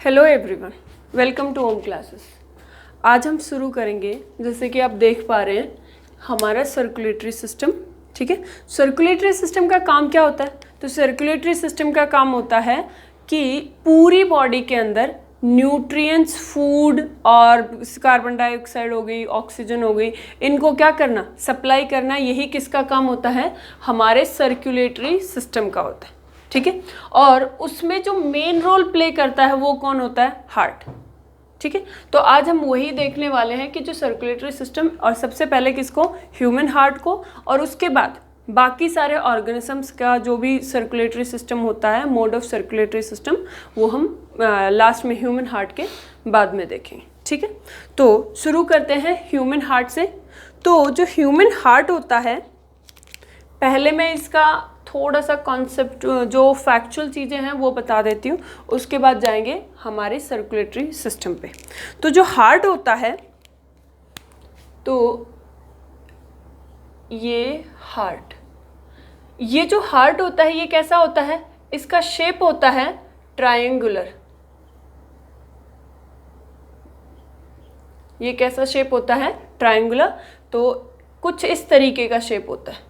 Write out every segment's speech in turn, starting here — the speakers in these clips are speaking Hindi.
Hello everyone, welcome to home classes. आज हम शुरू करेंगे, जैसे कि आप देख पा रहे हैं, हमारा सर्कुलेटरी सिस्टम। ठीक है, सर्कुलेटरी सिस्टम का काम क्या होता है? तो सर्कुलेटरी सिस्टम का काम होता है कि पूरी बॉडी के अंदर न्यूट्रिएंट्स, फूड और कार्बन डाइऑक्साइड हो गई, ऑक्सीजन हो गई, इनको क्या करना, सप्लाई करना। यही किसका काम होता है? हमारे सर्कुलेटरी सिस्टम का होता है। ठीक है, और उसमें जो मेन रोल प्ले करता है वो कौन होता है? हार्ट। ठीक है, तो आज हम वही देखने वाले हैं कि जो सर्कुलेटरी सिस्टम, और सबसे पहले किसको? ह्यूमन हार्ट को, और उसके बाद बाकी सारे ऑर्गेनिजम्स का जो भी सर्कुलेटरी सिस्टम होता है, मोड ऑफ सर्कुलेटरी सिस्टम, वो हम लास्ट में ह्यूमन हार्ट के बाद में देखेंगे। ठीक है, तो शुरू करते हैं ह्यूमन हार्ट से। तो जो ह्यूमन हार्ट होता है, पहले मैं इसका थोड़ा सा कॉन्सेप्ट, जो फैक्चुअल चीज़ें हैं वो बता देती हूँ, उसके बाद जाएंगे हमारे सर्कुलेटरी सिस्टम पे। तो जो हार्ट होता है, तो ये हार्ट, ये जो हार्ट होता है ये कैसा होता है? इसका शेप होता है ट्रायंगुलर। ये कैसा शेप होता है? ट्रायंगुलर। तो कुछ इस तरीके का शेप होता है।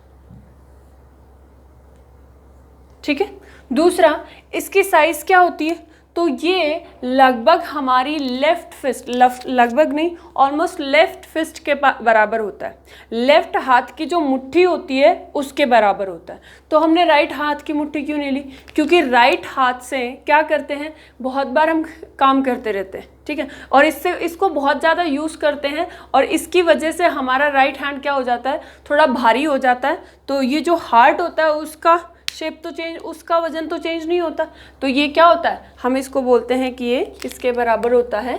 ठीक है, दूसरा, इसकी साइज क्या होती है? तो ये लगभग हमारी लेफ्ट फिस्ट, लगभग नहीं, ऑलमोस्ट लेफ्ट फिस्ट के बराबर होता है। लेफ्ट हाथ की जो मुट्ठी होती है उसके बराबर होता है। तो हमने राइट हाथ की मुट्ठी क्यों नहीं ली? क्योंकि राइट हाथ से क्या करते हैं, बहुत बार हम काम करते रहते हैं। ठीक है, और इसको बहुत ज़्यादा यूज़ करते हैं, और इसकी वजह से हमारा राइट हैंड क्या हो जाता है? थोड़ा भारी हो जाता है। तो ये जो हार्ट होता है उसका शेप तो चेंज, उसका वजन तो चेंज नहीं होता। तो ये क्या होता है? हम इसको बोलते हैं कि ये किसके बराबर होता है?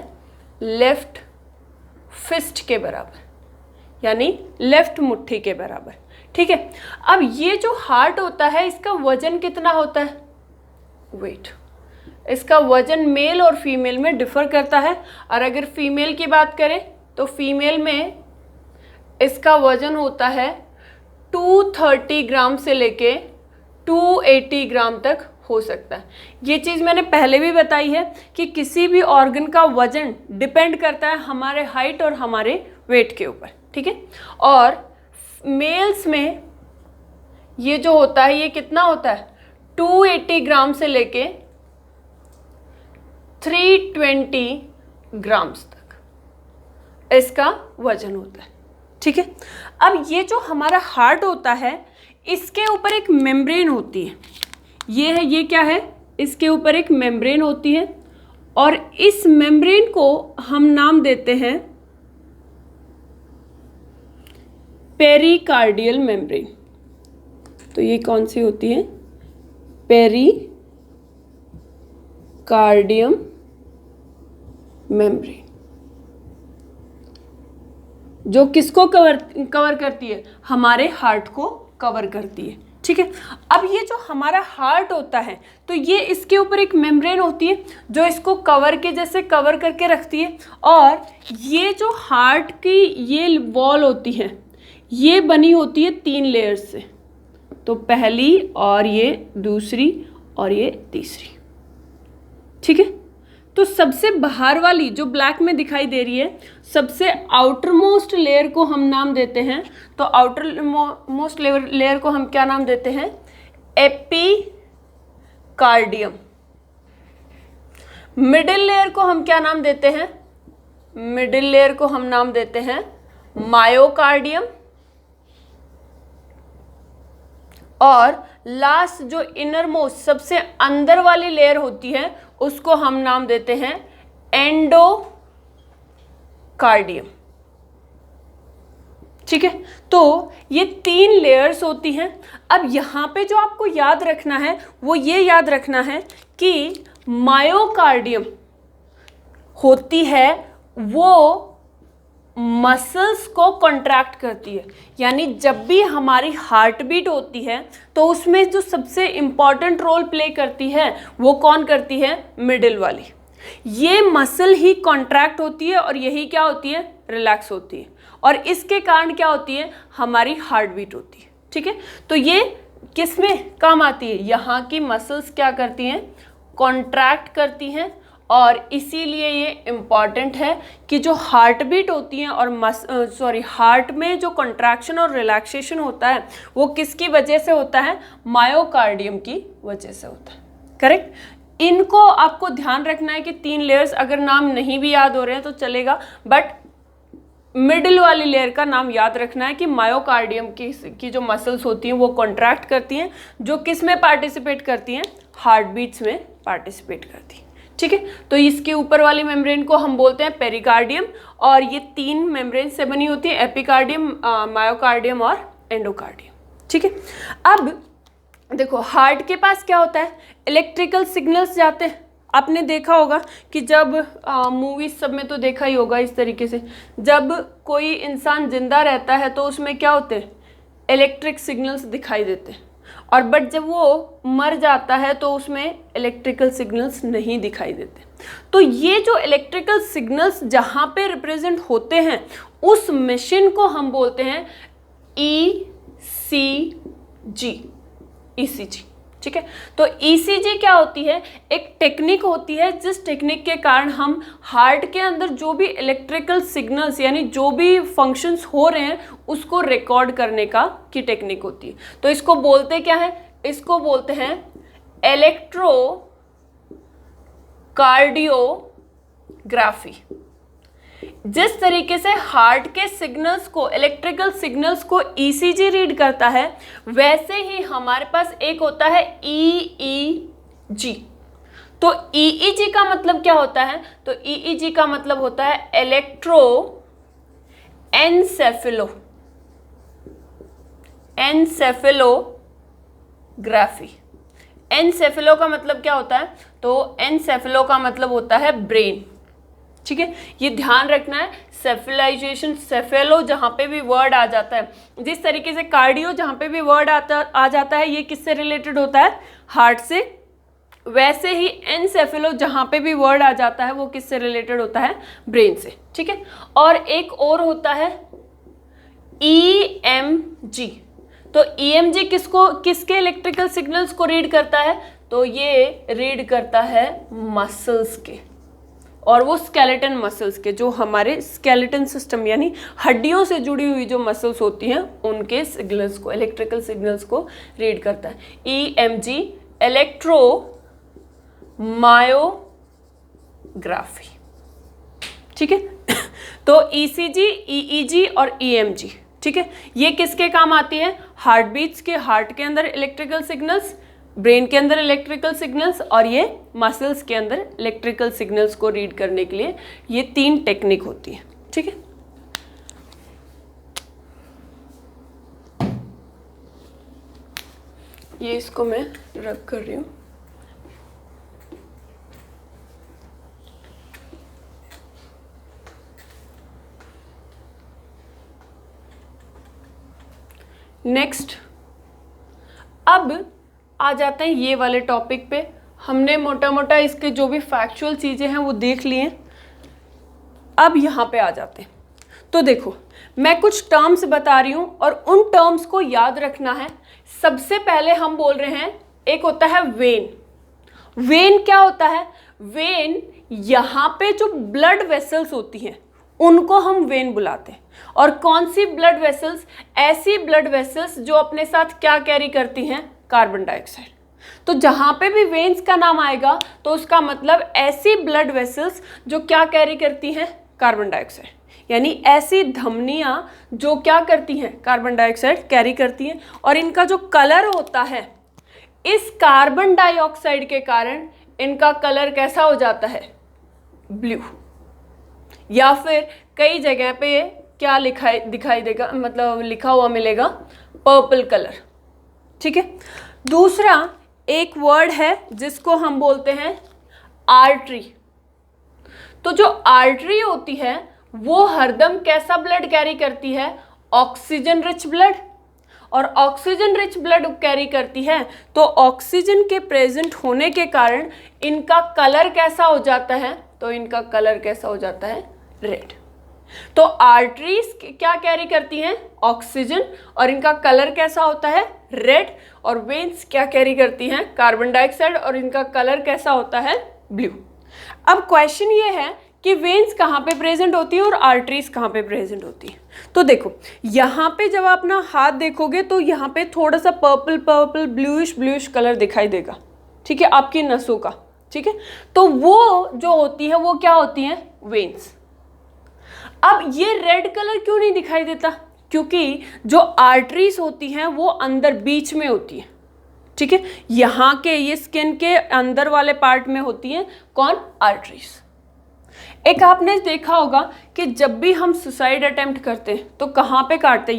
लेफ्ट फिस्ट के बराबर, यानी लेफ्ट मुट्ठी के बराबर। ठीक है, अब ये जो हार्ट होता है इसका वजन कितना होता है? वेट। इसका वजन मेल और फीमेल में डिफर करता है। और अगर फीमेल की बात करें तो फीमेल में इसका वजन होता है 230 ग्राम से लेके 280 ग्राम तक हो सकता है। ये चीज़ मैंने पहले भी बताई है कि किसी भी ऑर्गन का वजन डिपेंड करता है हमारे हाइट और हमारे वेट के ऊपर। ठीक है, और मेल्स में ये जो होता है ये कितना होता है? 280 ग्राम से लेके 320 ग्राम्स तक इसका वजन होता है। ठीक है, अब ये जो हमारा हार्ट होता है इसके ऊपर एक मेम्ब्रेन होती है। ये है, ये क्या है? इसके ऊपर एक मेम्ब्रेन होती है, और इस मेम्ब्रेन को हम नाम देते हैं पेरिकार्डियल मेम्ब्रेन। तो ये कौन सी होती है? पेरिकार्डियम मेम्ब्रेन, जो किसको कवर करती है? हमारे हार्ट को कवर करती है। ठीक है, अब ये जो हमारा हार्ट होता है, तो ये इसके ऊपर एक मेम्ब्रेन होती है जो इसको कवर के जैसे कवर करके रखती है। और ये जो हार्ट की ये वॉल होती है, ये बनी होती है 3 लेयर्स से। तो पहली, और ये दूसरी, और ये तीसरी। ठीक है, तो सबसे बाहर वाली जो ब्लैक में दिखाई दे रही है, सबसे आउटर मोस्ट लेयर को हम नाम देते हैं, तो आउटर मोस्ट लेयर को हम क्या नाम देते हैं? एपिकार्डियम। मिडिल लेयर को हम क्या नाम देते हैं? मिडिल लेयर को हम नाम देते हैं मायोकार्डियम। और लास्ट जो इनर मोस्ट, सबसे अंदर वाली लेयर होती है, उसको हम नाम देते हैं एंडोकार्डियम। ठीक है, तो ये 3 लेयर्स होती हैं। अब यहाँ पे जो आपको याद रखना है वो ये याद रखना है कि मायोकार्डियम होती है वो मसल्स को कॉन्ट्रैक्ट करती है। यानी जब भी हमारी हार्ट बीट होती है तो उसमें जो सबसे इम्पॉर्टेंट रोल प्ले करती है वो कौन करती है? मिडिल वाली। ये मसल ही कॉन्ट्रैक्ट होती है और यही क्या होती है? रिलैक्स होती है, और इसके कारण क्या होती है? हमारी हार्ट बीट होती है। ठीक है, तो ये किस में काम आती है? यहाँ की मसल्स क्या करती हैं? कॉन्ट्रैक्ट करती हैं, और इसीलिए ये इम्पॉर्टेंट है कि जो हार्ट बीट होती है और हार्ट में जो कंट्रैक्शन और रिलैक्सेशन होता है वो किसकी वजह से होता है, मायोकार्डियम की वजह से होता है। करेक्ट। इनको आपको ध्यान रखना है कि 3 लेयर्स, अगर नाम नहीं भी याद हो रहे हैं तो चलेगा, बट मिडिल वाली लेयर का नाम याद रखना है कि मायोकार्डियम की जो मसल्स होती हैं वो कॉन्ट्रैक्ट करती हैं, जो किस में पार्टिसिपेट करती हैं, हार्ट बीट्स में पार्टिसिपेट करती हैं। ठीक है, तो इसके ऊपर वाली मेम्ब्रेन को हम बोलते हैं पेरिकार्डियम, और ये 3 मेम्ब्रेन से बनी होती है, एपिकार्डियम, मायोकार्डियम और एंडोकार्डियम। ठीक है, अब देखो हार्ट के पास क्या होता है, इलेक्ट्रिकल सिग्नल्स जाते हैं। आपने देखा होगा कि जब मूवीज सब में तो देखा ही होगा इस तरीके से, जब कोई इंसान जिंदा रहता है तो उसमें क्या होते हैं, इलेक्ट्रिक सिग्नल्स दिखाई देते हैं, और बट जब वो मर जाता है तो उसमें इलेक्ट्रिकल सिग्नल्स नहीं दिखाई देते। तो ये जो इलेक्ट्रिकल सिग्नल्स जहाँ पे रिप्रेजेंट होते हैं उस मशीन को हम बोलते हैं ECG। ठीक है, तो ECG क्या होती है, एक टेक्निक होती है जिस टेक्निक के कारण हम हार्ट के अंदर जो भी इलेक्ट्रिकल सिग्नल्स यानी जो भी फंक्शंस हो रहे हैं उसको रिकॉर्ड करने की टेक्निक होती है। तो इसको बोलते क्या है, इसको बोलते हैं इलेक्ट्रोकार्डियोग्राफी। जिस तरीके से हार्ट के सिग्नल्स को, इलेक्ट्रिकल सिग्नल्स को ECG रीड करता है, वैसे ही हमारे पास एक होता है EEG। तो EEG का मतलब क्या होता है, तो EEG का मतलब होता है एनसेफेलोग्राफी। एनसेफेलो का मतलब क्या होता है, तो एनसेफेलो का मतलब होता है ब्रेन। ठीक है, ये ध्यान रखना है। सेफेलाइजेशन, सेफेलो जहाँ पे भी वर्ड आ जाता है, जिस तरीके से कार्डियो जहाँ पे भी वर्ड आ जाता है ये किससे रिलेटेड होता है, हार्ट से, वैसे ही एनसेफेलो जहाँ पे भी वर्ड आ जाता है वो किससे रिलेटेड होता है, ब्रेन से। ठीक है, और एक और होता है EMG। तो EMG किसके इलेक्ट्रिकल सिग्नल्स को रीड करता है, तो ये रीड करता है मसल्स के, और वो स्केलेटन मसल्स के, जो हमारे स्केलेटन सिस्टम यानी हड्डियों से जुड़ी हुई जो मसल्स होती हैं उनके सिग्नल्स को, इलेक्ट्रिकल सिग्नल्स को रीड करता है। EMG, electromyography. ठीक है, तो ECG, EEG और EMG, ठीक है, ये किसके काम आती है, हार्ट बीट्स के, हार्ट के अंदर इलेक्ट्रिकल सिग्नल्स, ब्रेन के अंदर इलेक्ट्रिकल सिग्नल्स, और ये मसल्स के अंदर इलेक्ट्रिकल सिग्नल्स को रीड करने के लिए ये 3 टेक्निक होती है। ठीक है, ये इसको मैं रब कर रही हूँ। नेक्स्ट, अब आ जाते हैं ये वाले टॉपिक पे। हमने मोटा मोटा इसके जो भी फैक्चुअल चीज़ें हैं वो देख लिए। अब यहाँ पे आ जाते हैं। तो देखो मैं कुछ टर्म्स बता रही हूँ और उन टर्म्स को याद रखना है। सबसे पहले हम बोल रहे हैं, एक होता है वेन। वेन क्या होता है, वेन यहाँ पे जो ब्लड वेसल्स होती हैं उनको हम वेन बुलाते हैं। और कौन सी ब्लड वेसल्स, ऐसी ब्लड वेसल्स जो अपने साथ क्या कैरी करती हैं, कार्बन डाइऑक्साइड। तो जहां पे भी वेन्स का नाम आएगा तो उसका मतलब ऐसी ब्लड वेसल्स जो क्या कैरी करती हैं, कार्बन डाइऑक्साइड, यानी ऐसी धमनियां जो क्या करती हैं, कार्बन डाइऑक्साइड कैरी करती हैं। और इनका जो कलर होता है, इस कार्बन डाइऑक्साइड के कारण इनका कलर कैसा हो जाता है, ब्लू, या फिर कई जगह पे क्या दिखाई देगा, मतलब लिखा हुआ मिलेगा पर्पल कलर। ठीक है, दूसरा एक वर्ड है जिसको हम बोलते हैं आर्टरी। तो जो आर्टरी होती है वो हरदम कैसा ब्लड कैरी करती है, ऑक्सीजन रिच ब्लड। और ऑक्सीजन रिच ब्लड कैरी करती है तो ऑक्सीजन के प्रेजेंट होने के कारण इनका कलर कैसा हो जाता है, तो इनका कलर कैसा हो जाता है, रेड। तो आर्टरीज क्या कैरी करती हैं, ऑक्सीजन, और इनका कलर कैसा होता है, रेड। और वेन्स क्या कैरी करती हैं, कार्बन डाइऑक्साइड, और इनका कलर कैसा होता है, ब्लू। अब क्वेश्चन ये है कि वेन्स कहाँ पे प्रेजेंट होती है और आर्टरीज कहाँ पे प्रेजेंट होती है। तो देखो यहाँ पे जब आप अपना हाथ देखोगे तो यहाँ पे थोड़ा सा पर्पल पर्पल ब्लूइश कलर दिखाई देगा, ठीक है, आपकी नसों का, ठीक है। तो वो जो होती है वो क्या होती है, वेन्स। अब ये रेड कलर क्यों नहीं दिखाई देता, क्योंकि जो आर्टरीज होती हैं वो अंदर बीच में होती है, ठीक है, यहाँ के ये स्किन के अंदर वाले पार्ट में होती हैं कौन, आर्टरीज। एक आपने देखा होगा कि जब भी हम सुसाइड अटेम्प्ट करते हैं तो कहाँ पे काटते हैं,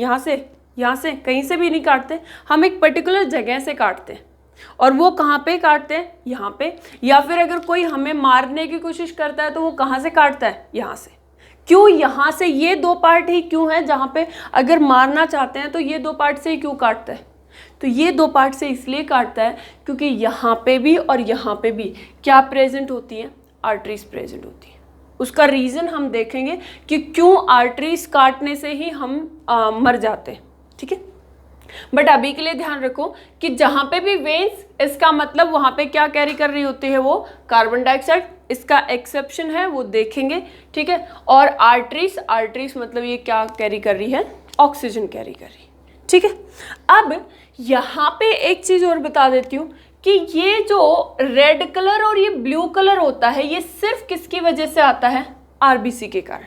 यहाँ से कहीं से भी नहीं काटते, हम एक पर्टिकुलर जगह से काटते हैं। और वो कहाँ पे काटते हैं, यहाँ पे। या फिर अगर कोई हमें मारने की कोशिश करता है तो वो कहाँ से काटता है, यहाँ से। क्यों यहाँ से, ये दो पार्ट ही क्यों है जहाँ पे अगर मारना चाहते हैं तो ये दो पार्ट से ही क्यों काटता है, तो ये दो पार्ट से इसलिए काटता है क्योंकि यहाँ पे भी और यहाँ पे भी क्या प्रेजेंट होती है, आर्टरीज प्रेजेंट होती है। उसका रीज़न हम देखेंगे कि क्यों आर्टरीज काटने से ही हम मर जाते हैं, ठीक है। बट अभी के लिए ध्यान रखो कि जहाँ पे भी वेन्स, इसका मतलब वहाँ पे क्या कैरी कर रही होती है, वो कार्बन डाइऑक्साइड। इसका एक्सेप्शन है वो देखेंगे, ठीक है। और आर्टरीज मतलब ये क्या कैरी कर रही है, ऑक्सीजन कैरी कर रही है, ठीक है। अब यहाँ पे एक चीज़ और बता देती हूँ कि ये जो रेड कलर और ये ब्लू कलर होता है ये सिर्फ किसकी वजह से आता है, आरबीसी के कारण।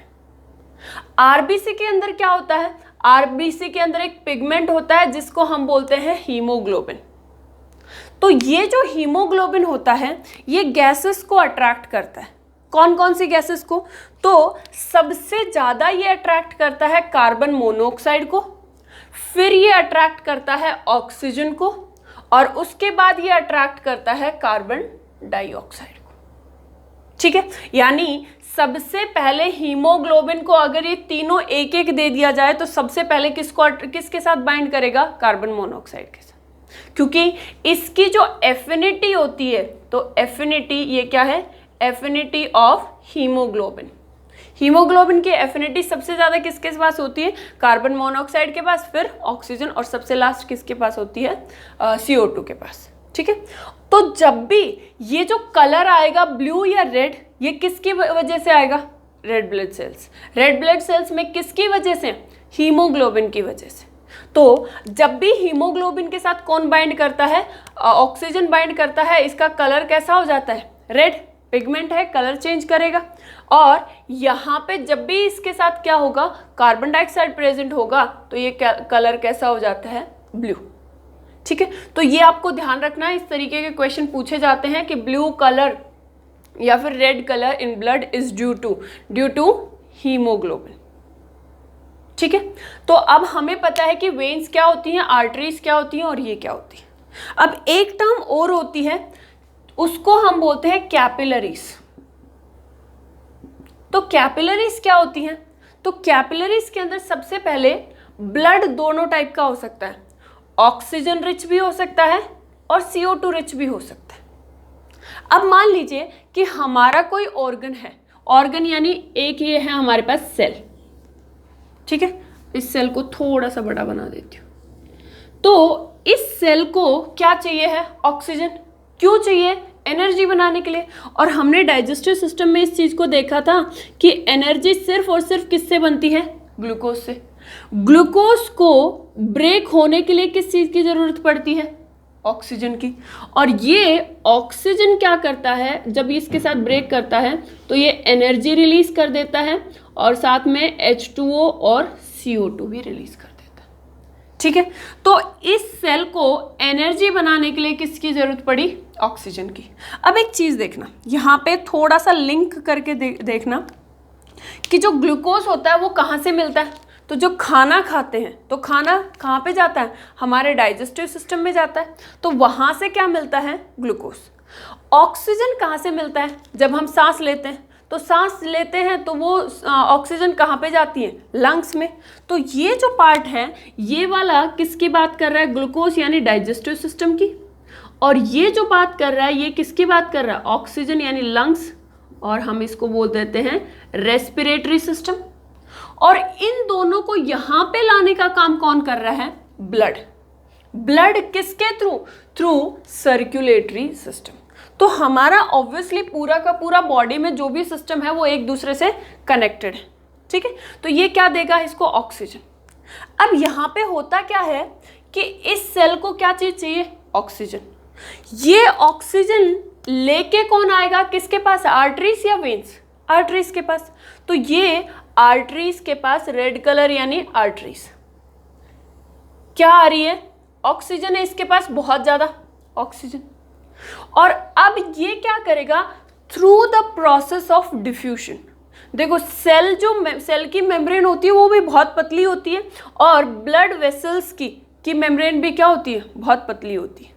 आरबीसी के अंदर क्या होता है, आरबीसी के अंदर एक पिगमेंट होता है जिसको हम बोलते हैं हीमोग्लोबिन। तो ये जो हीमोग्लोबिन होता है ये गैसेस को अट्रैक्ट करता है। कौन कौन सी गैसेस को, तो सबसे ज़्यादा ये अट्रैक्ट करता है कार्बन मोनोऑक्साइड को, फिर ये अट्रैक्ट करता है ऑक्सीजन को, और उसके बाद ये अट्रैक्ट करता है कार्बन डाइऑक्साइड को, ठीक है। यानी सबसे पहले हीमोग्लोबिन को अगर ये तीनों एक एक दे दिया जाए तो सबसे पहले किसके साथ बाइंड करेगा, कार्बन मोनोऑक्साइड के साथ, क्योंकि इसकी जो एफिनिटी होती है, तो एफिनिटी ये क्या है, एफिनिटी ऑफ हीमोग्लोबिन। हीमोग्लोबिन की एफिनिटी सबसे ज़्यादा किसके पास होती है, कार्बन मोनोऑक्साइड के पास, फिर ऑक्सीजन, और सबसे लास्ट किसके पास होती है, CO2 के पास, ठीक है। तो जब भी ये जो कलर आएगा ब्लू या रेड, ये किसकी वजह से आएगा, red blood cells. Red blood cells में किसकी वजह से, हीमोग्लोबिन की वजह से। तो जब भी हीमोग्लोबिन के साथ कौन बाइंड करता है, ऑक्सीजन बाइंड करता है, इसका कलर कैसा हो जाता है, रेड, पिगमेंट है, कलर चेंज करेगा। और यहाँ पे जब भी इसके साथ क्या होगा, कार्बन डाइऑक्साइड प्रेजेंट होगा, तो ये कलर कैसा हो जाता है, ब्लू, ठीक है। तो ये आपको ध्यान रखना है, इस तरीके के क्वेश्चन पूछे जाते हैं कि ब्लू कलर या फिर red colour in blood is due to haemoglobin, ठीक है। तो अब हमें पता है कि वेन्स क्या होती हैं, आर्टरीज क्या होती हैं और ये क्या होती है। अब एक टर्म और होती है, उसको हम बोलते हैं कैपिलरीज। तो कैपिलरीज क्या होती हैं, तो कैपिलरीज के अंदर सबसे पहले ब्लड दोनों टाइप का हो सकता है, ऑक्सीजन रिच भी हो सकता है और CO2 रिच भी हो सकता है। अब मान लीजिए कि हमारा कोई ऑर्गन है, ऑर्गन यानी एक ये है हमारे पास सेल, ठीक है। इस सेल को थोड़ा सा बड़ा बना देती हूँ। तो इस सेल को क्या चाहिए है, ऑक्सीजन। क्यों चाहिए, एनर्जी बनाने के लिए। और हमने डाइजेस्टिव सिस्टम में इस चीज़ को देखा था कि एनर्जी सिर्फ और सिर्फ किससे बनती है, ग्लूकोज से। ग्लूकोज को ब्रेक होने के लिए किस चीज़ की ज़रूरत पड़ती है, ऑक्सीजन की। और ये ऑक्सीजन क्या करता है, जब इसके साथ ब्रेक करता है तो ये एनर्जी रिलीज कर देता है और साथ में H2O और CO2 भी रिलीज कर देता है, ठीक है। तो इस सेल को एनर्जी बनाने के लिए किसकी ज़रूरत पड़ी, ऑक्सीजन की। अब एक चीज़ देखना, यहाँ पे थोड़ा सा लिंक करके देखना कि जो ग्लूकोज होता है वो कहाँ से मिलता है। तो जो खाना खाते हैं तो खाना कहाँ पे जाता है, हमारे डाइजेस्टिव सिस्टम में जाता है, तो वहाँ से क्या मिलता है, ग्लूकोज। ऑक्सीजन कहाँ से मिलता है, जब हम सांस लेते हैं तो सांस लेते हैं तो वो ऑक्सीजन कहाँ पे जाती है, लंग्स में। तो ये जो पार्ट है ये वाला किसकी बात कर रहा है, ग्लूकोज यानी डाइजेस्टिव सिस्टम की। और ये जो बात कर रहा है ये किसकी बात कर रहा है, ऑक्सीजन यानी लंग्स, और हम इसको बोल देते हैं रेस्पिरेटरी सिस्टम। और इन दोनों को यहाँ पे लाने का काम कौन कर रहा है, ब्लड। ब्लड किसके थ्रू, सर्कुलेटरी सिस्टम। तो हमारा ऑब्वियसली पूरा का पूरा बॉडी में जो भी सिस्टम है वो एक दूसरे से कनेक्टेड है, ठीक है। तो ये क्या देगा इसको, ऑक्सीजन। अब यहाँ पे होता क्या है कि इस सेल को क्या चीज चाहिए, ऑक्सीजन। ये ऑक्सीजन लेके कौन आएगा, किसके पास, आर्टरीज या वेन्स, आर्टरीज के पास। तो ये आर्टरीज के पास रेड कलर यानी आर्टरीज क्या आ रही है, ऑक्सीजन है इसके पास बहुत ज्यादा ऑक्सीजन। और अब ये क्या करेगा, through the process of diffusion, देखो सेल जो सेल की मेम्ब्रेन होती है वो भी बहुत पतली होती है, और ब्लड वेसल्स की मेम्ब्रेन भी क्या होती है, बहुत पतली होती है।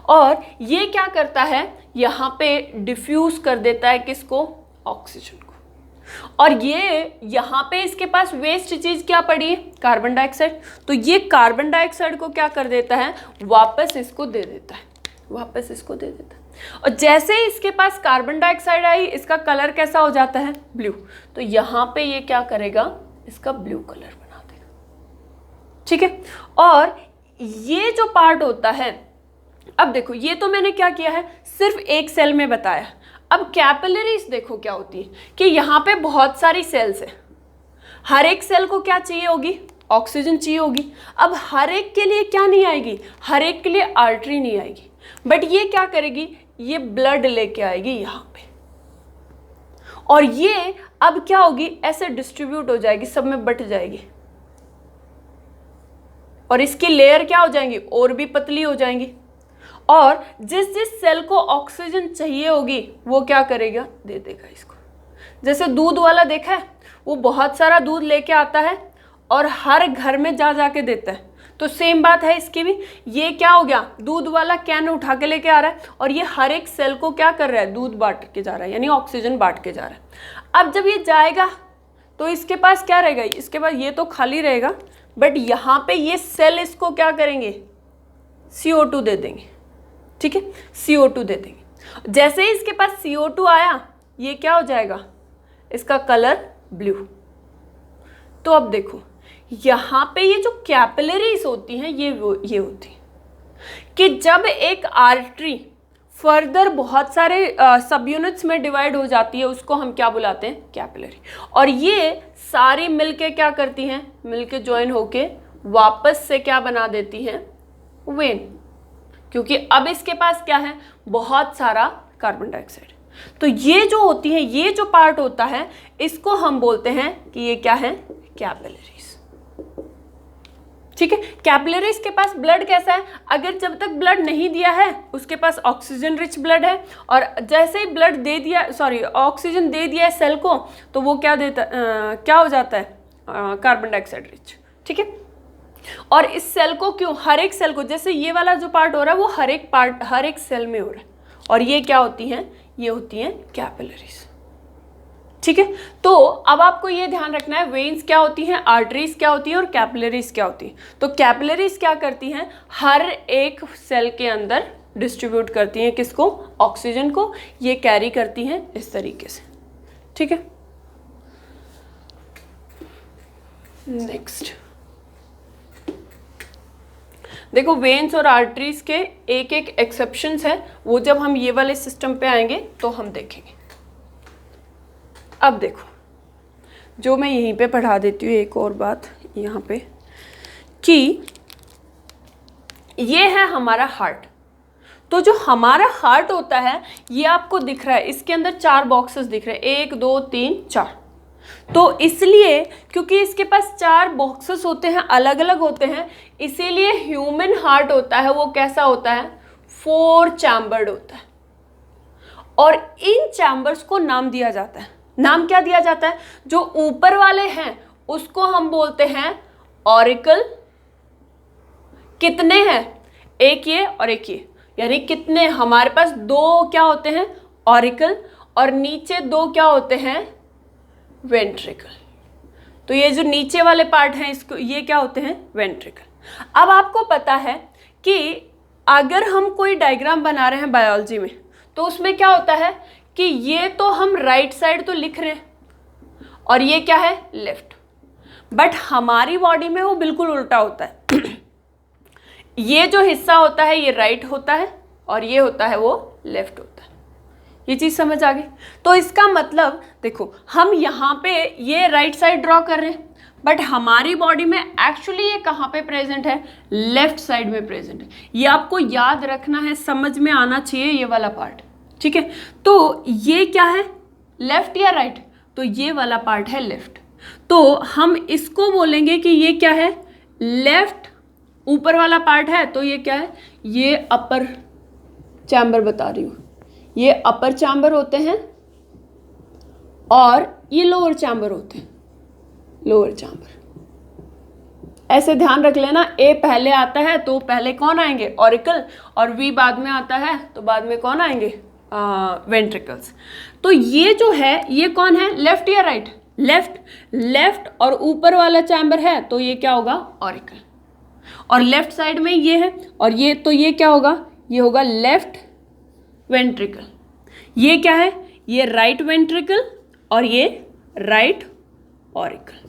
और ये क्या करता है, यहाँ पे डिफ्यूज कर देता है किसको, ऑक्सीजन को। और ये यहाँ पे इसके पास वेस्ट चीज क्या पड़ी है, कार्बन डाइऑक्साइड। तो ये कार्बन डाइऑक्साइड को क्या कर देता है, वापस इसको दे देता है, वापस इसको दे देता है। और जैसे ही इसके पास कार्बन डाइऑक्साइड आई, इसका कलर कैसा हो जाता है, ब्लू। तो यहाँ पे ये क्या करेगा, इसका ब्लू कलर बना देगा, ठीक है। और ये जो पार्ट होता है, अब देखो ये तो मैंने क्या किया है, सिर्फ एक सेल में बताया। अब कैपिलरीज देखो क्या होती है कि यहाँ पे बहुत सारी सेल्स है, हर एक सेल को क्या चाहिए होगी, ऑक्सीजन चाहिए होगी। अब हर एक के लिए क्या नहीं आएगी, हर एक के लिए आर्टरी नहीं आएगी, बट ये क्या करेगी, ये ब्लड लेके आएगी यहाँ पे। और ये अब क्या होगी, ऐसे डिस्ट्रीब्यूट हो जाएगी, सब में बट जाएगी, और इसकी लेयर क्या हो जाएंगी, और भी पतली हो जाएंगी। और जिस जिस सेल को ऑक्सीजन चाहिए होगी वो क्या करेगा, दे देगा इसको। जैसे दूध वाला देखा है, वो बहुत सारा दूध लेके आता है और हर घर में जा जाके देता है। तो सेम बात है इसकी भी, ये क्या हो गया, दूध वाला कैन उठा के लेके आ रहा है और ये हर एक सेल को क्या कर रहा है, दूध बांट के जा रहा है, यानी ऑक्सीजन बांट के जा रहा है। अब जब ये जाएगा तो इसके पास क्या रहेगा, इसके पास ये तो खाली रहेगा, बट यहाँ पे ये सेल इसको क्या करेंगे, CO2 दे देंगे, ठीक है, CO2 दे देंगे। जैसे ही इसके पास CO2 आया, ये क्या हो जाएगा, इसका कलर ब्लू। तो अब देखो यहाँ पे ये जो कैपिलरीज होती हैं ये होती है कि जब एक आर्टरी फर्दर बहुत सारे सब यूनिट्स में डिवाइड हो जाती है, उसको हम क्या बुलाते हैं, कैपिलरी। और ये सारी मिलके क्या करती हैं, मिलके ज्वाइन होके वापस से क्या बना देती हैं, वेन। क्योंकि अब इसके पास क्या है, बहुत सारा कार्बन डाइऑक्साइड। तो ये जो होती है, ये जो पार्ट होता है, इसको हम बोलते हैं कि ये क्या है, कैपिलरीज, ठीक है। कैपिलरीज के पास ब्लड कैसा है, अगर जब तक ब्लड नहीं दिया है उसके पास ऑक्सीजन रिच ब्लड है, और जैसे ही ब्लड दे दिया, ऑक्सीजन दे दिया है सेल को, तो वो क्या देता, क्या हो जाता है, कार्बन डाइऑक्साइड रिच, ठीक है। और इस सेल को क्यों, हर एक सेल को, जैसे ये वाला जो पार्ट हो रहा है वो हर एक सेल में हो रहा है, और ये क्या होती हैं, ये होती हैं कैपिलरीज, ठीक है। तो अब आपको ये ध्यान रखना है, वेन्स क्या होती हैं, आर्टरीज क्या होती हैं, और कैपिलरीज क्या होती हैं। तो कैपिलरीज क्या करती हैं, हर एक सेल के अंदर डिस्ट्रीब्यूट करती हैं किसको, ऑक्सीजन को, ये कैरी करती हैं इस तरीके से, ठीक है। नेक्स्ट देखो, वेन्स और आर्टरीज के एक एक एक्सेप्शंस हैं, वो जब हम ये वाले सिस्टम पे आएंगे तो हम देखेंगे। अब देखो, जो मैं यहीं पे पढ़ा देती हूँ एक और बात यहाँ पे, कि ये है हमारा हार्ट। तो जो हमारा हार्ट होता है ये आपको दिख रहा है, इसके अंदर 4 बॉक्सेस दिख रहे हैं, 1 2 3 4। तो इसलिए क्योंकि इसके पास 4 बॉक्सेस होते हैं, अलग अलग होते हैं, इसीलिए ह्यूमन हार्ट होता है वो कैसा होता है, 4 चैम्बर्ड होता है। और इन चैम्बर्स को नाम दिया जाता है, नाम क्या दिया जाता है, जो ऊपर वाले हैं उसको हम बोलते हैं ऑरिकल। कितने हैं, एक ये और एक ये, यानी कितने, हमारे पास 2 क्या होते हैं, ऑरिकल, और नीचे 2 क्या होते हैं, वेंट्रिकल। तो ये जो नीचे वाले पार्ट हैं इसको, ये क्या होते हैं, वेंट्रिकल। अब आपको पता है कि अगर हम कोई डायग्राम बना रहे हैं बायोलॉजी में, तो उसमें क्या होता है कि ये तो हम राइट साइड तो लिख रहे हैं और ये क्या है, लेफ्ट, बट हमारी बॉडी में वो बिल्कुल उल्टा होता है। ये जो हिस्सा होता है ये राइट होता है और ये होता है वो लेफ्ट होता है। ये चीज़ समझ आ गई। तो इसका मतलब देखो, हम यहाँ पे ये राइट साइड ड्रॉ कर रहे हैं, बट हमारी बॉडी में एक्चुअली ये कहाँ पे प्रेजेंट है, लेफ्ट साइड में प्रेजेंट है। ये आपको याद रखना है, समझ में आना चाहिए ये वाला पार्ट, ठीक है। तो ये क्या है, लेफ्ट या राइट, तो ये वाला पार्ट है लेफ्ट। तो हम इसको बोलेंगे कि ये क्या है, लेफ्ट ऊपर वाला पार्ट है, तो ये क्या है, ये अपर चैम्बर बता रही हूँ, ये अपर चैम्बर होते हैं और ये लोअर चैम्बर होते हैं, लोअर चैम्बर। ऐसे ध्यान रख लेना, ए पहले आता है तो पहले कौन आएंगे, ऑरिकल, और वी बाद में आता है तो बाद में कौन आएंगे, वेंट्रिकल्स। तो ये जो है ये कौन है, लेफ्ट या राइट, लेफ्ट, लेफ्ट, और ऊपर वाला चैम्बर है तो ये क्या होगा, ऑरिकल, और लेफ्ट साइड में ये है, और ये तो ये क्या होगा, ये होगा लेफ्ट वेंट्रिकल। ये क्या है, ये राइट वेंट्रिकल और ये राइट ऑरिकल,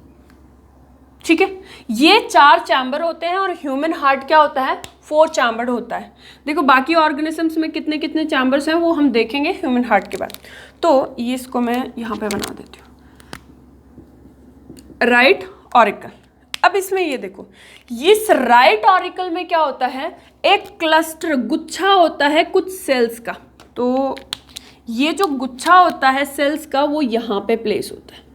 ठीक है। ये 4 चैम्बर होते हैं, और ह्यूमन हार्ट क्या होता है, 4 चैम्बर होता है। देखो बाकी ऑर्गेनिजम्स में कितने कितने चैम्बर्स हैं वो हम देखेंगे ह्यूमन हार्ट के बाद। तो ये इसको मैं यहाँ पे बना देती हूँ, राइट ऑरिकल। अब इसमें ये देखो, इस राइट ऑरिकल में क्या होता है, एक क्लस्टर, गुच्छा होता है कुछ सेल्स का। तो ये जो गुच्छा होता है सेल्स का वो यहाँ पे प्लेस होता है।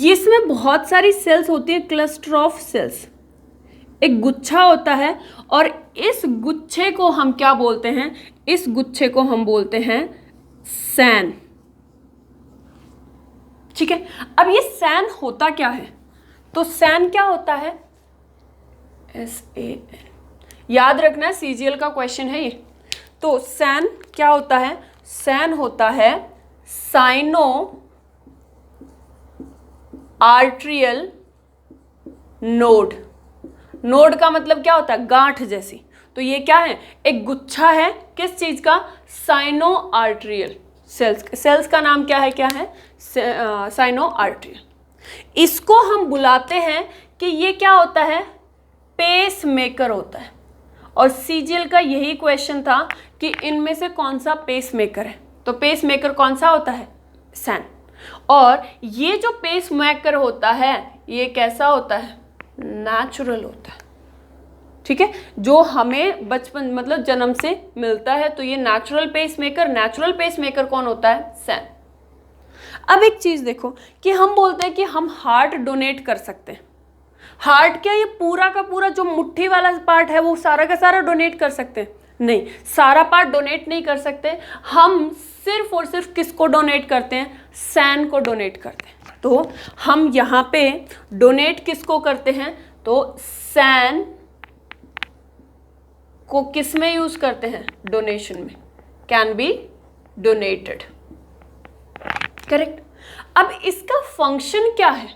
इसमें बहुत सारी सेल्स होती है, क्लस्टर ऑफ सेल्स, एक गुच्छा होता है, और इस गुच्छे को हम क्या बोलते हैं, इस गुच्छे को हम बोलते हैं सैन, ठीक है। अब ये सैन होता क्या है, तो सैन क्या होता है, SAN, याद रखना CGL का क्वेश्चन है ये। तो सैन क्या होता है, सैन होता है साइनो आर्ट्रियल नोड। नोड का मतलब क्या होता है, गांठ जैसी। तो ये क्या है, एक गुच्छा है किस चीज का, साइनो आर्ट्रियल सेल्स। सेल्स का नाम क्या है, साइनो आर्ट्रियल। इसको हम बुलाते हैं कि ये क्या होता है, पेस मेकर होता है। और CGL का यही क्वेश्चन था कि इनमें से कौन सा पेस मेकर है, तो पेस मेकर कौन सा होता है, सैन। और ये जो पेस मेकर होता है ये कैसा होता है, नेचुरल होता है, ठीक है, जो हमें बचपन मतलब जन्म से मिलता है। तो ये नेचुरल पेस मेकर कौन होता है, सैन। अब एक चीज देखो कि हम बोलते हैं कि हम हार्ट डोनेट कर सकते हैं। हार्ट क्या ये पूरा का पूरा जो मुट्ठी वाला पार्ट है वो सारा का सारा डोनेट कर सकते हैं, नहीं, सारा पार्ट डोनेट नहीं कर सकते। हम सिर्फ और सिर्फ किसको डोनेट करते हैं, सैन को डोनेट करते हैं। तो हम यहाँ पे डोनेट किसको करते हैं, तो सैन को किस में यूज करते हैं, डोनेशन में, कैन बी डोनेटेड, करेक्ट। अब इसका फंक्शन क्या है,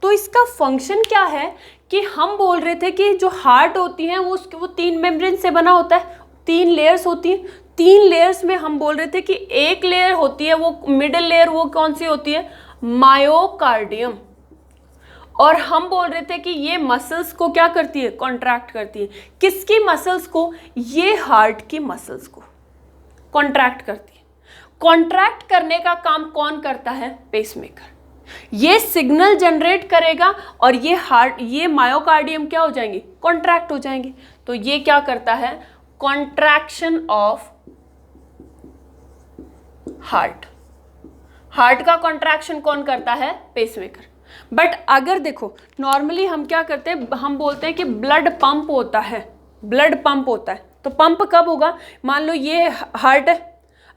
तो इसका फंक्शन क्या है कि हम बोल रहे थे कि जो हार्ट होती है वो 3 मेम्ब्रेन से बना होता है, 3 लेयर्स होती हैं। 3 लेयर्स में हम बोल रहे थे कि एक लेयर होती है वो मिडिल लेयर, वो कौन सी होती है, मायोकार्डियम। और हम बोल रहे थे कि ये मसल्स को क्या करती है, कॉन्ट्रैक्ट करती है। किसकी मसल्स को, ये हार्ट की मसल्स को कॉन्ट्रैक्ट करती है। कॉन्ट्रैक्ट करने का काम कौन करता है, पेसमेकर। ये सिग्नल जनरेट करेगा और ये हार्ट, ये मायोकार्डियम क्या हो जाएंगे, कॉन्ट्रैक्ट हो जाएंगे। तो ये क्या करता है, कॉन्ट्रैक्शन ऑफ हार्ट। हार्ट का कॉन्ट्रैक्शन कौन करता है, पेसमेकर। बट अगर देखो नॉर्मली हम क्या करते हैं, हम बोलते हैं कि ब्लड पंप होता है, ब्लड पंप होता है। तो पंप कब होगा, मान लो ये हार्ट है,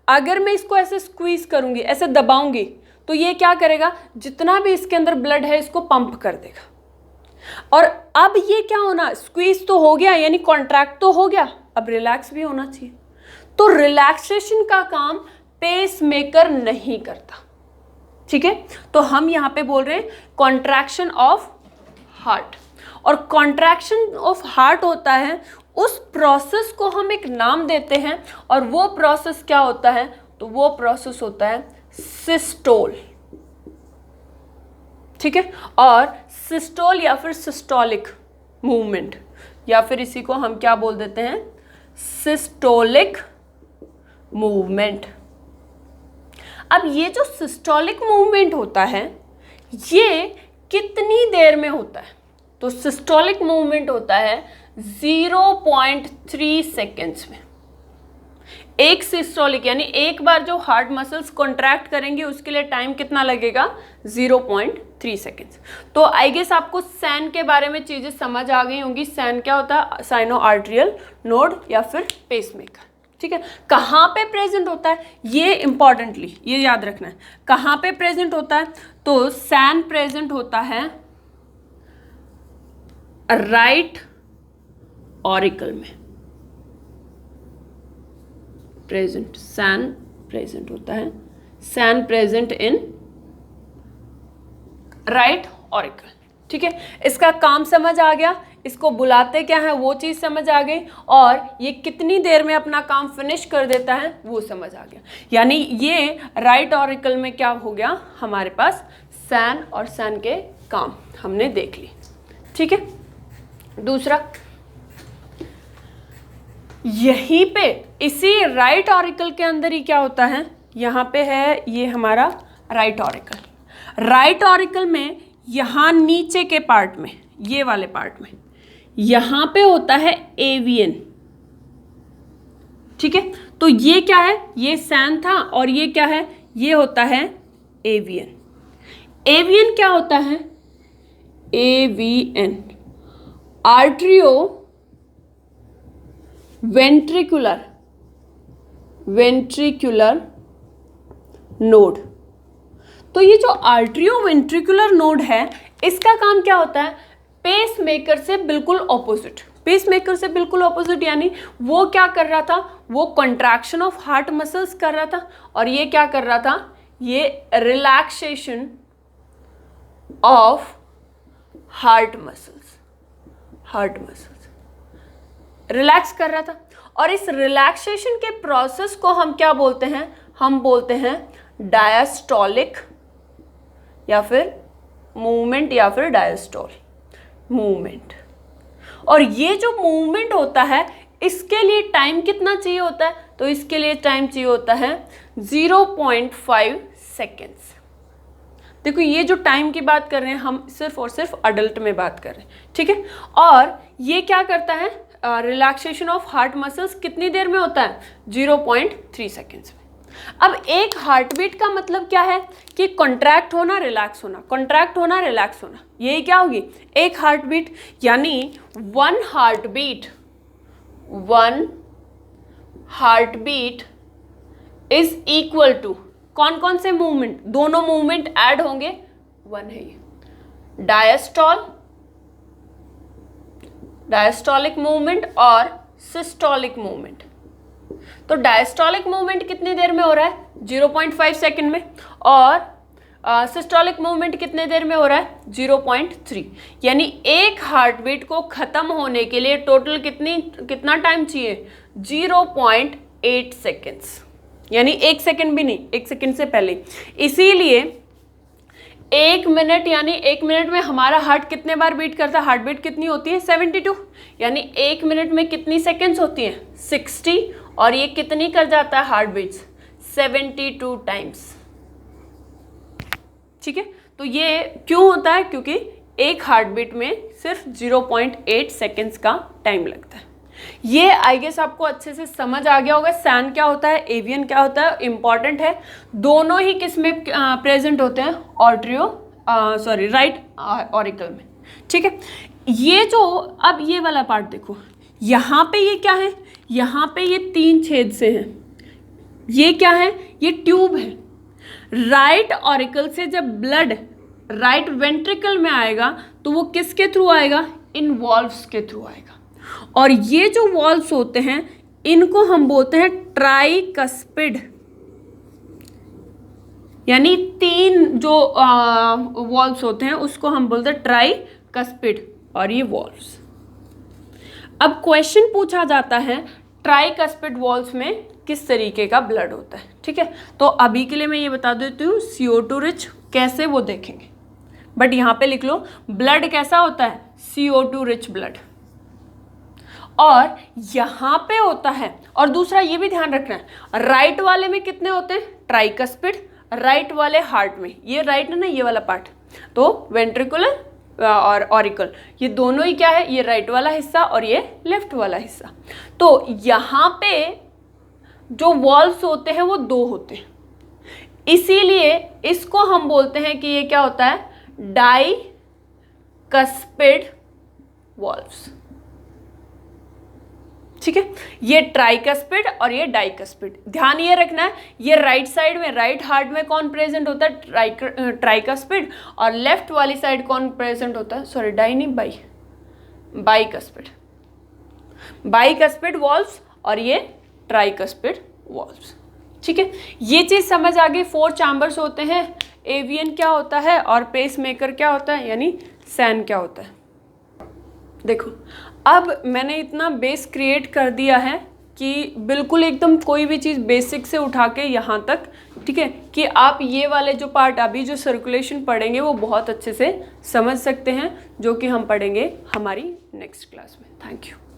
अगर मैं इसको ऐसे स्क्वीज करूंगी, ऐसे दबाऊंगी, तो ये क्या करेगा, जितना भी इसके अंदर ब्लड है इसको पंप कर देगा। और अब ये क्या होना, स्क्वीज तो हो गया यानी कॉन्ट्रैक्ट तो हो गया, अब रिलैक्स भी होना चाहिए। तो रिलैक्सेशन का काम पेसमेकर नहीं करता, ठीक है। तो हम यहाँ पे बोल रहे हैं कॉन्ट्रैक्शन ऑफ हार्ट। और कॉन्ट्रैक्शन ऑफ हार्ट होता है, उस प्रोसेस को हम एक नाम देते हैं, और वो प्रोसेस क्या होता है, तो वो प्रोसेस होता है सिस्टोल, ठीक है। और सिस्टोल या फिर सिस्टोलिक मूवमेंट, या फिर इसी को हम क्या बोल देते हैं, सिस्टोलिक मूवमेंट, अब ये जो सिस्टोलिक मूवमेंट होता है ये कितनी देर में होता है? तो सिस्टोलिक मूवमेंट होता है 0.3 सेकेंड्स में। एक सिस्टोलिक यानी एक बार जो हार्ट मसल्स कॉन्ट्रैक्ट करेंगे उसके लिए टाइम कितना लगेगा? 0.3 सेकेंड्स। तो आई गेस आपको सैन के बारे में चीजें समझ आ गई होंगी। सैन क्या होता है? साइनो आर्टरियल नोड या फिर पेसमेकर। ठीक है, कहाँ पे प्रेजेंट होता है ये इंपॉर्टेंटली ये याद रखना है। कहाँ पे प्रेजेंट होता है? तो सैन प्रेजेंट होता है राइट ऑरिकल में। प्रेजेंट सैन प्रेजेंट होता है, SAN present in right auricle. ठीक है, इसका काम समझ आ गया, इसको बुलाते क्या है वो चीज़ समझ आ गई, और ये कितनी देर में अपना काम फिनिश कर देता है वो समझ आ गया। यानी ये राइट ऑरिकल में क्या हो गया, हमारे पास सैन और सैन के काम हमने देख ली। ठीक है, दूसरा यहीं पे इसी राइट ऑरिकल के अंदर ही क्या होता है, यहाँ पे है ये हमारा राइट ऑरिकल। राइट ऑरिकल में यहाँ नीचे के पार्ट में, ये वाले पार्ट में, यहाँ पे होता है एवियन। ठीक है, तो ये क्या है, ये सैन था और ये क्या है, ये होता है एवियन। एवियन क्या होता है? AVN atrio ventricular node. तो ये जो आर्ट्रियो वेंट्रिकुलर नोड है इसका काम क्या होता है? पेसमेकर से बिल्कुल ऑपोजिट। पेसमेकर से बिल्कुल ऑपोजिट यानी वो क्या कर रहा था, वो कंट्रैक्शन ऑफ हार्ट मसल्स कर रहा था, और ये क्या कर रहा था, ये relaxation of heart muscles relax कर रहा था। और इस रिलैक्सेशन के प्रोसेस को हम क्या बोलते हैं? हम बोलते हैं डायस्टोलिक या फिर मूवमेंट या फिर डायस्टोल मूवमेंट। और ये जो मूवमेंट होता है इसके लिए टाइम कितना चाहिए होता है? तो इसके लिए टाइम चाहिए होता है 0.5 सेकेंड्स। देखो ये जो टाइम की बात कर रहे हैं हम सिर्फ और सिर्फ अडल्ट में बात कर रहे हैं। ठीक है, और ये क्या करता है, रिलैक्सेशन ऑफ हार्ट मसल्स कितनी देर में होता है? 0.3 सेकेंड्स में। अब एक हार्ट बीट का मतलब क्या है कि कॉन्ट्रैक्ट होना रिलैक्स होना, कॉन्ट्रैक्ट होना रिलैक्स होना, यही क्या होगी एक हार्ट बीट। यानी one heart beat is equal to कौन कौन से मूवमेंट, दोनों मूवमेंट ऐड होंगे, वन है ये डायस्टोलिक मूवमेंट और सिस्टोलिक मूवमेंट। तो डायस्टोलिक मूवमेंट कितनी देर में हो रहा है? 0.5 सेकेंड में, और सिस्टोलिक मूवमेंट कितने देर में हो रहा है? 0.3। यानी एक हार्ट बीट को खत्म होने के लिए टोटल कितना टाइम चाहिए? 0.8 सेकेंड्स। यानी 1 सेकेंड भी नहीं, 1 सेकेंड से पहले। इसीलिए 1 मिनट यानी 1 मिनट में हमारा हार्ट कितने बार बीट करता है? हार्ट बीट कितनी होती है? 72। यानी 1 मिनट में कितनी सेकेंड्स होती हैं? 60। और ये कितनी कर जाता है हार्ट बीट्स? 72 टाइम्स। ठीक है, तो ये क्यों होता है? क्योंकि एक हार्ट बीट में सिर्फ 0.8 सेकेंड्स का टाइम लगता है। ये आई गेस आपको अच्छे से समझ आ गया होगा। सैन क्या होता है, एवियन क्या होता है, इंपॉर्टेंट है। दोनों ही किस में प्रेजेंट होते हैं? राइट ऑरिकल में। ठीक है, ये जो अब ये वाला पार्ट देखो, यहाँ पे ये क्या है, यहाँ पे ये 3 छेद से हैं। ये क्या है? ये ट्यूब है। राइट ऑरिकल से जब ब्लड राइट वेंट्रिकल में आएगा तो वो किसके थ्रू आएगा? इन वॉल्व्स के थ्रू आएगा। और ये जो वॉल्व्स होते हैं इनको हम बोलते हैं ट्राइकस्पिड। यानी 3 जो वॉल्व्स होते हैं उसको हम बोलते हैं ट्राइकस्पिड, और ये वॉल्व्स। अब क्वेश्चन पूछा जाता है ट्राइकस्पिड वॉल्व्स में किस तरीके का ब्लड होता है। ठीक है, तो अभी के लिए मैं ये बता देती हूँ CO2 रिच कैसे वो देखेंगे, बट यहाँ पे लिख लो ब्लड कैसा होता है? CO2 rich blood. और यहाँ पे होता है, और दूसरा ये भी ध्यान रखना है, राइट वाले में कितने होते हैं? ट्राइकस्पिड। राइट वाले हार्ट में, ये राइट है ना ये वाला पार्ट, तो वेंट्रिकुलर और ऑरिकल ये दोनों ही क्या है, ये राइट वाला हिस्सा और ये लेफ्ट वाला हिस्सा। तो यहाँ पे जो वॉल्व्स होते हैं वो दो होते हैं, इसीलिए इसको हम बोलते हैं कि ये क्या होता है, डाइकस्पिड वॉल्व्स। ठीक है, ये ट्राइकस्पिड और ये डाइकस्पिड। ध्यान ये रखना है, ये राइट साइड में राइट हार्ट में कौन प्रेजेंट होता है, ट्राइकस्पिड, और लेफ्ट वाली साइड कौन प्रेजेंट होता है, सॉरी डाई नहीं बाइकस्पिड। बाइकस्पिड वॉल्व्स और ये ट्राइकस्पिड वॉल्व्स। ठीक है, ये चीज समझ आ गई। 4 चैम्बर्स होते हैं, एवियन क्या होता है और पेसमेकर क्या होता है, यानी सैन क्या होता है। देखो अब मैंने इतना बेस क्रिएट कर दिया है कि बिल्कुल एकदम कोई भी चीज़ बेसिक से उठा के यहाँ तक, ठीक है, कि आप ये वाले जो पार्ट अभी जो सर्कुलेशन पढ़ेंगे वो बहुत अच्छे से समझ सकते हैं, जो कि हम पढ़ेंगे हमारी नेक्स्ट क्लास में। Thank you.